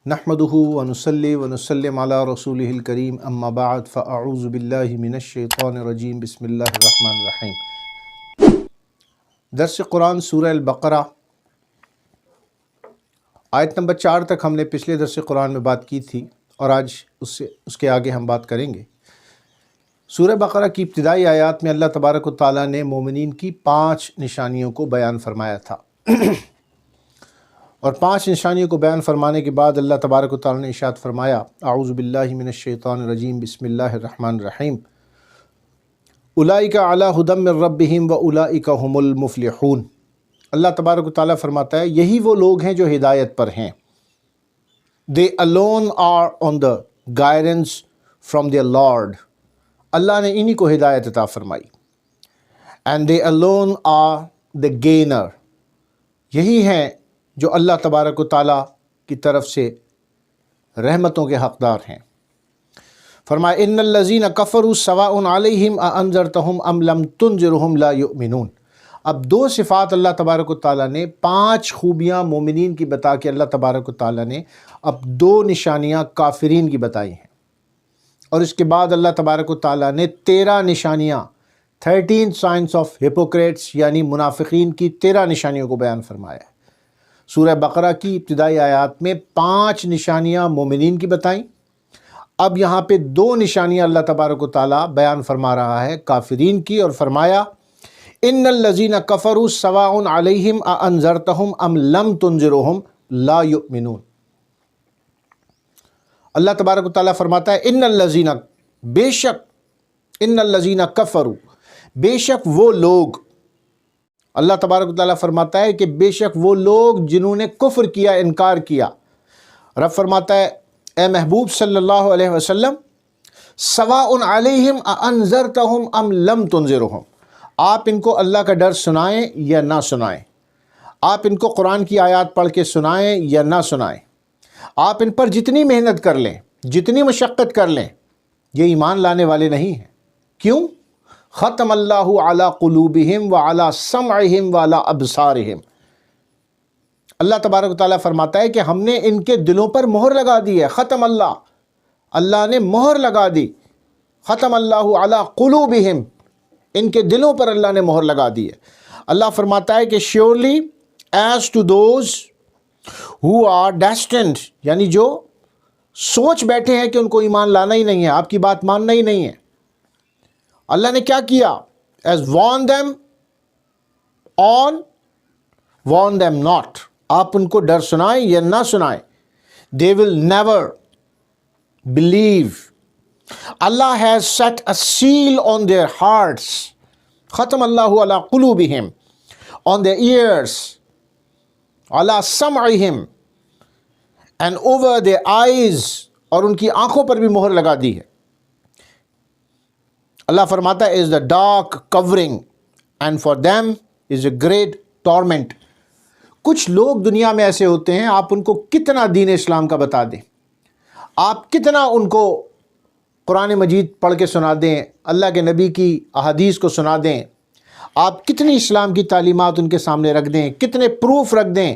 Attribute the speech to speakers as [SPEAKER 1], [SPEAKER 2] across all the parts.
[SPEAKER 1] نحمدہ ونصلی ونسلم علی رسولہ الکریم اما بعد فاعوذ باللہ من الشیطان الرجیم بسم اللہ الرحمن الرحیم۔ درس قرآن سورہ البقرہ آیت نمبر 4 تک ہم نے پچھلے درس قرآن میں بات کی تھی اور آج اس کے آگے ہم بات کریں گے۔ سورہ بقرہ کی ابتدائی آیات میں اللہ تبارک و تعالیٰ نے مومنین کی 5 نشانیوں کو بیان فرمایا تھا اور 5 نشانیوں کو بیان فرمانے کے بعد اللہ تبارک و تعالیٰ نے ارشاد فرمایا اعوذ باللہ من الشیطان الرجیم بسم اللہ الرحمن الرحیم اولئک علی ھدی من ربہم واولئک ھم المفلحون۔ اللہ تبارک و تعالیٰ فرماتا ہے یہی وہ لوگ ہیں جو ہدایت پر ہیں۔ They alone are on the guidance from their Lord۔ اللہ نے انہی کو ہدایت عطا فرمائی۔ And they alone are the gainer۔ یہی ہیں جو اللہ تبارک و تعالیٰ کی طرف سے رحمتوں کے حقدار ہیں۔ فرمایا ان الذین کفروا سواء علیہم اانذرتہم ام لم تنذرہم لا یؤمنون۔ اب 2 صفات اللہ تبارک و تعالیٰ نے 5 خوبیاں مومنین کی بتا کے اللہ تبارک و تعالیٰ نے اب 2 نشانیاں کافرین کی بتائی ہیں، اور اس کے بعد اللہ تبارک و تعالیٰ نے 13 نشانیاں 13 signs of hypocrites یعنی منافقین کی 13 نشانیوں کو بیان فرمایا ہے۔ سورہ بقرہ کی ابتدائی آیات میں 5 نشانیاں مومنین کی بتائیں، اب یہاں پہ 2 نشانیاں اللہ تبارک و تعالیٰ بیان فرما رہا ہے کافرین کی، اور فرمایا ان الذین کفروا سواء علیہم اانذرتہم ام لم تنذرہم لا یؤمنون۔ اللہ تبارک و تعالیٰ فرماتا ہے ان الذین کفروا، بے شک وہ لوگ، اللہ تبارک و تعالیٰ فرماتا ہے کہ بے شک وہ لوگ جنہوں نے کفر کیا، انکار کیا۔ رب فرماتا ہے اے محبوب صلی اللہ علیہ وسلم سواء علیہم اانذرتہم ام لم تنذرہم، آپ ان کو اللہ کا ڈر سنائیں یا نہ سنائیں، آپ ان کو قرآن کی آیات پڑھ کے سنائیں یا نہ سنائیں، آپ ان پر جتنی محنت کر لیں، جتنی مشقت کر لیں، یہ ایمان لانے والے نہیں ہیں۔ کیوں؟ ختم اللہ علی قلوبہم وعلی سمعہم وعلی ابصارہم۔ اللہ تبارک و تعالیٰ فرماتا ہے کہ ہم نے ان کے دلوں پر مہر لگا دی ہے۔ ختم اللہ نے مہر لگا دی۔ ختم اللہ علی قلوبہم، ان کے دلوں پر اللہ نے مہر لگا دی ہے۔ اللہ فرماتا ہے کہ surely as to those who are destined، یعنی جو سوچ بیٹھے ہیں کہ ان کو ایمان لانا ہی نہیں ہے، آپ کی بات ماننا ہی نہیں ہے، اللہ نے کیا کیا؟ as warn them on warn them not، آپ ان کو ڈر سنائیں یا نہ سنائیں، they will never believe۔ Allah has set a seal on their hearts، ختم اللہ علی قلوبہم، on their ears، Ali سمعہم، and over their eyes، اور ان کی آنکھوں پر بھی مہر لگا دی ہے۔ اللہ فرماتا ہے is the dark covering and for them is a great torment۔ کچھ لوگ دنیا میں ایسے ہوتے ہیں، آپ ان کو کتنا دین اسلام کا بتا دیں، آپ کتنا ان کو قرآن مجید پڑھ کے سنا دیں، اللہ کے نبی کی احادیث کو سنا دیں، آپ کتنی اسلام کی تعلیمات ان کے سامنے رکھ دیں، کتنے پروف رکھ دیں،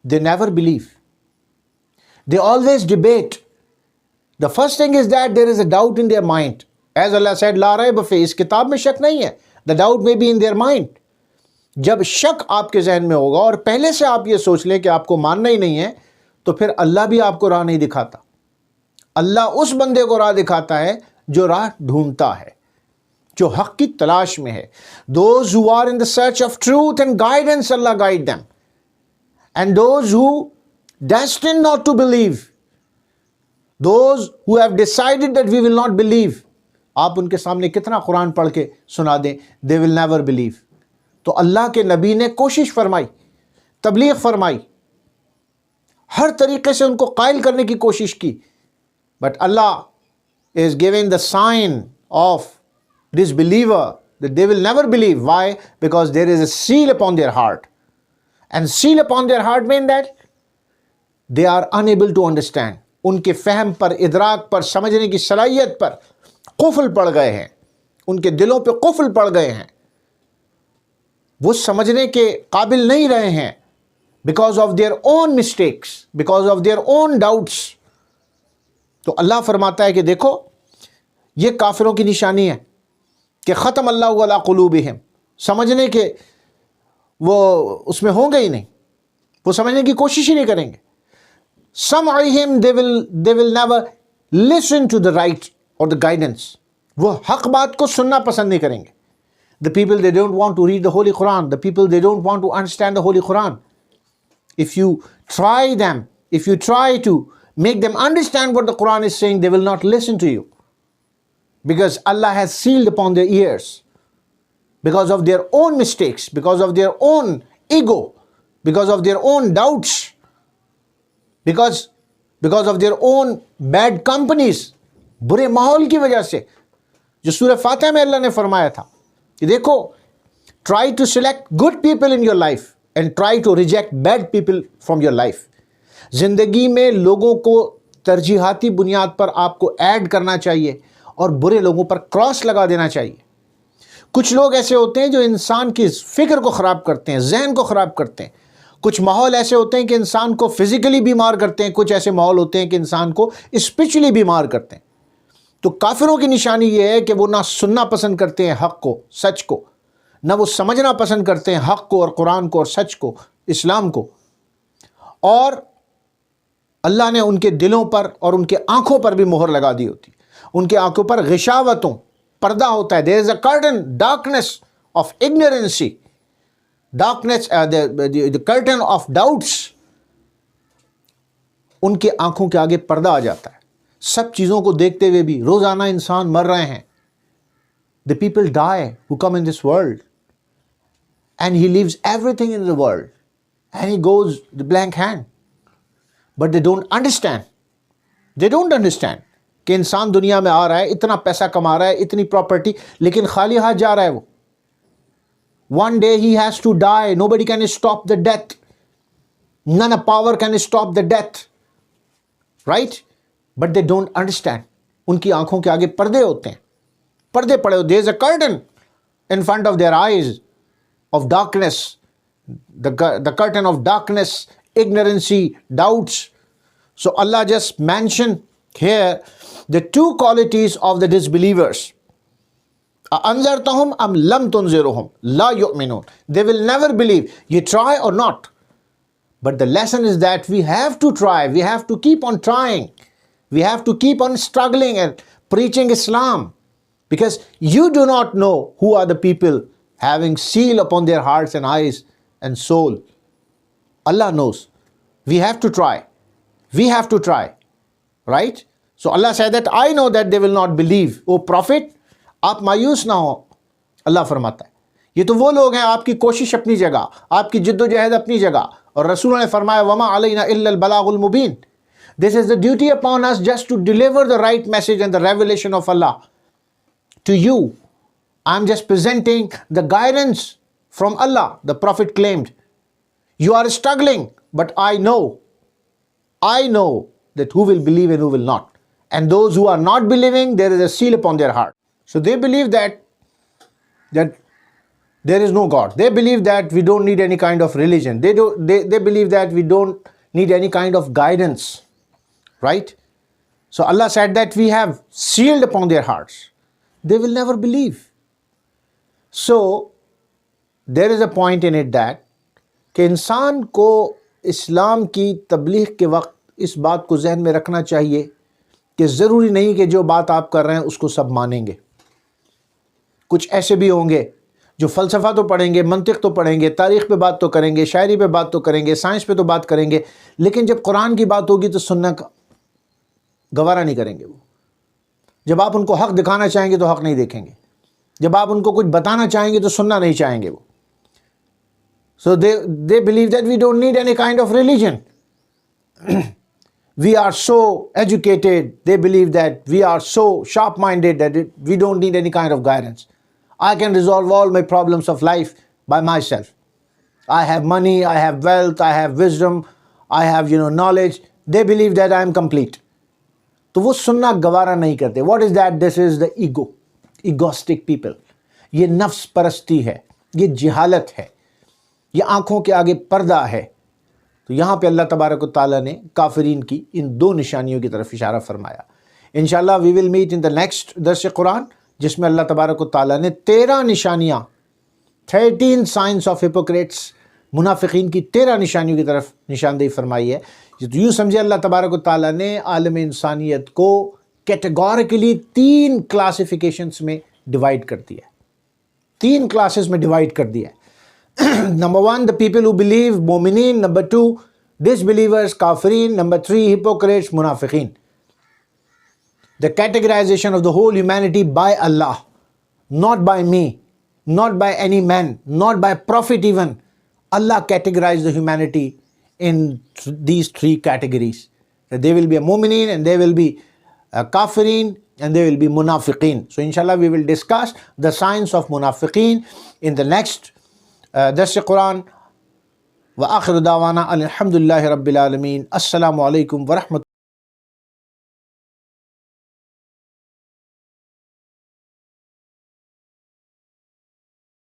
[SPEAKER 1] they never believe، they always debate۔ the first thing is that there is a doubt in their mind، as Allah said لا ریب فیہ، اس کتاب میں شک نہیں ہے، the doubt may be in their mind۔ جب شک آپ کے ذہن میں ہوگا اور پہلے سے آپ یہ سوچ لیں کہ آپ کو ماننا ہی نہیں ہے، تو پھر اللہ بھی آپ کو راہ نہیں دکھاتا۔ اللہ اس بندے کو راہ دکھاتا ہے جو راہ ڈھونڈتا ہے، جو حق کی تلاش میں ہے۔ those who are in the search of truth and guidance، Allah guide them، and those who destined not to believe، those who have decided that we will not believe، آپ ان کے سامنے کتنا قرآن پڑھ کے سنا دیں، they will never believe۔ تو اللہ کے نبی نے کوشش فرمائی، تبلیغ فرمائی، ہر طریقے سے ان کو قائل کرنے کی کوشش کی، but Allah is giving the sign of disbeliever that they will never believe۔ Why? Because there is a seal upon their heart, and seal upon their heart mean that they are unable to understand۔ ان کے فہم پر، ادراک پر، سمجھنے کی صلاحیت پر قفل پڑ گئے ہیں، ان کے دلوں پہ قفل پڑ گئے ہیں، وہ سمجھنے کے قابل نہیں رہے ہیں۔ because of their own mistakes, because of their own doubts. تو اللہ فرماتا ہے کہ دیکھو یہ کافروں کی نشانی ہے کہ ختم اللہ علی قلوبہم، سمجھنے کے وہ اس میں ہوں گے ہی نہیں، وہ سمجھنے کی کوشش ہی نہیں کریں گے. سمعہم they will never listen to the right or the guidance. وہ حق بات کو سننا پسند نہیں کریں گے. The people, they don't want to read the Holy Quran. The people, they don't want to understand the Holy Quran. If you try them, if you try to make them understand what the Quran is saying, they will not listen to you. Because Allah has sealed upon their ears. Because of their own mistakes, because of their own ego, because of their own doubts, because of their own bad companies, برے ماحول کی وجہ سے. جو سورہ فاتحہ میں اللہ نے فرمایا تھا کہ دیکھو try to select good people in your life and try to reject bad people from your life. زندگی میں لوگوں کو ترجیحاتی بنیاد پر آپ کو ایڈ کرنا چاہیے اور برے لوگوں پر کراس لگا دینا چاہیے. کچھ لوگ ایسے ہوتے ہیں جو انسان کی فکر کو خراب کرتے ہیں، ذہن کو خراب کرتے ہیں. کچھ ماحول ایسے ہوتے ہیں کہ انسان کو فزیکلی بیمار کرتے ہیں، کچھ ایسے ماحول ہوتے ہیں کہ انسان کو اسپرچولی بیمار کرتے ہیں. تو کافروں کی نشانی یہ ہے کہ وہ نہ سننا پسند کرتے ہیں حق کو، سچ کو، نہ وہ سمجھنا پسند کرتے ہیں حق کو اور قرآن کو اور سچ کو، اسلام کو. اور اللہ نے ان کے دلوں پر اور ان کے آنکھوں پر بھی مہر لگا دی ہوتی. ان کے آنکھوں پر غشاوتوں، پردہ ہوتا ہے. there is a curtain, darkness of ignorancy, darkness, the curtain of doubts. ان کے آنکھوں کے آگے پردہ آ جاتا ہے. سب چیزوں کو دیکھتے ہوئے بھی روزانہ انسان مر رہے ہیں. The people die who come in this world, and he leaves everything in the world and he goes the blank hand. But they don't understand. They don't understand کہ انسان دنیا میں آ رہا ہے، اتنا پیسہ کما رہا ہے، اتنی پراپرٹی، لیکن خالی ہاتھ جا رہا ہے وہ. One day he has to die. Nobody can stop the death. None of power can stop the death. Right? But they don't understand. ان کی آنکھوں کے آگے پردے ہوتے ہیں، پردے پڑے ہوتے ہیں. There is a curtain in front of their eyes of darkness, the curtain of darkness, ignorancy, doubts. So Allah just mentioned here the two qualities of the disbelievers. أَأَنذَرْتَهُمْ أَمْ لَمْ تُنذِرْهُمْ لَا يُؤْمِنُونَ. They will never believe. You try or not. But the lesson is that we have to try. We have to keep on trying. We have to keep on struggling and preaching Islam. Because you do not know who are the people having seal upon their hearts and eyes and soul. Allah knows. We have to try. We have to try. Right? So Allah said that I know that they will not believe. O Prophet, آپ مایوس نہ ہو. اللہ فرماتا ہے یہ تو وہ لوگ ہیں، آپ کی کوشش اپنی جگہ، آپ کی جد و جہد اپنی جگہ، اور رسول نے فرمایا وما علینا الا البلاغ المبین. This is the duty upon us just to deliver the right message and the revelation of Allah to you. I'm just presenting the guidance from Allah. The Prophet claimed, you are struggling, but I know that who will believe and who will not. And those who are not believing, there is a seal upon their heart. So they believe that there is no God. They believe that we don't need any kind of religion. They believe that we don't need any kind of guidance. Right? So Allah said that we have sealed upon their hearts. They will never believe. So there is a point in it that کہ انسان کو اسلام کی تبلیغ کے وقت اس بات کو ذہن میں رکھنا چاہیے کہ ضروری نہیں کہ جو بات آپ کر رہے ہیں اس کو سب مانیں گے. کچھ ایسے بھی ہوں گے جو فلسفہ تو پڑھیں گے، منطق تو پڑھیں گے، تاریخ پہ بات تو کریں گے، شاعری پہ بات تو کریں گے، سائنس پہ تو بات کریں گے، لیکن جب قرآن کی بات ہوگی تو سننا گوارا نہیں کریں گے. وہ جب آپ ان کو حق دکھانا چاہیں گے تو حق نہیں دیکھیں گے، جب آپ ان کو کچھ بتانا چاہیں گے تو سننا نہیں چاہیں گے وہ. So they believe that we don't need any kind of religion. We are so educated. They believe that we are so sharp-minded that we don't need any kind of guidance. I can resolve all my problems of life by myself. I have money, I have wealth, I have wisdom, I have knowledge. They believe that I am complete. تو وہ سننا گوارا نہیں کرتے. What is that? This is the ego. Egoistic people. یہ نفس پرستی ہے، یہ جہالت ہے، یہ آنکھوں کے آگے پردہ ہے. تو یہاں پہ اللہ تبارک و تعالیٰ نے کافرین کی ان 2 نشانیوں کی طرف اشارہ فرمایا. انشاءاللہ وی will meet in the next درس قرآن، جس میں اللہ تبارک و تعالیٰ نے 13 نشانیاں، 13 سائنس آف ہپوکریٹس، منافقین کی 13 نشانیوں کی طرف نشاندہی فرمائی ہے. تو یوں سمجھے اللہ تبارک و تعالیٰ نے عالم انسانیت کو کیٹیگوریکلی 3 کلاسیفیکیشنز میں ڈیوائڈ کر دیا ہے، 3 کلاسز میں ڈیوائڈ کر دیا ہے. Number 1, the people who believe, مومنین. Number 2, disbelievers, کافرین. Number 3, hypocrites, منافقین. The categorization of the whole humanity by Allah, not by me, not by any man, not by prophet even. Allah categorized the humanity in these 3 categories. That there will be a mu'mineen, and there will be a kafirin, and there will be munafiqeen. So inshallah we will discuss the science of munafiqeen in the next درس قرآن. وآخر دعوانا الحمدللہ رب العالمین. السلام علیکم ورحمۃ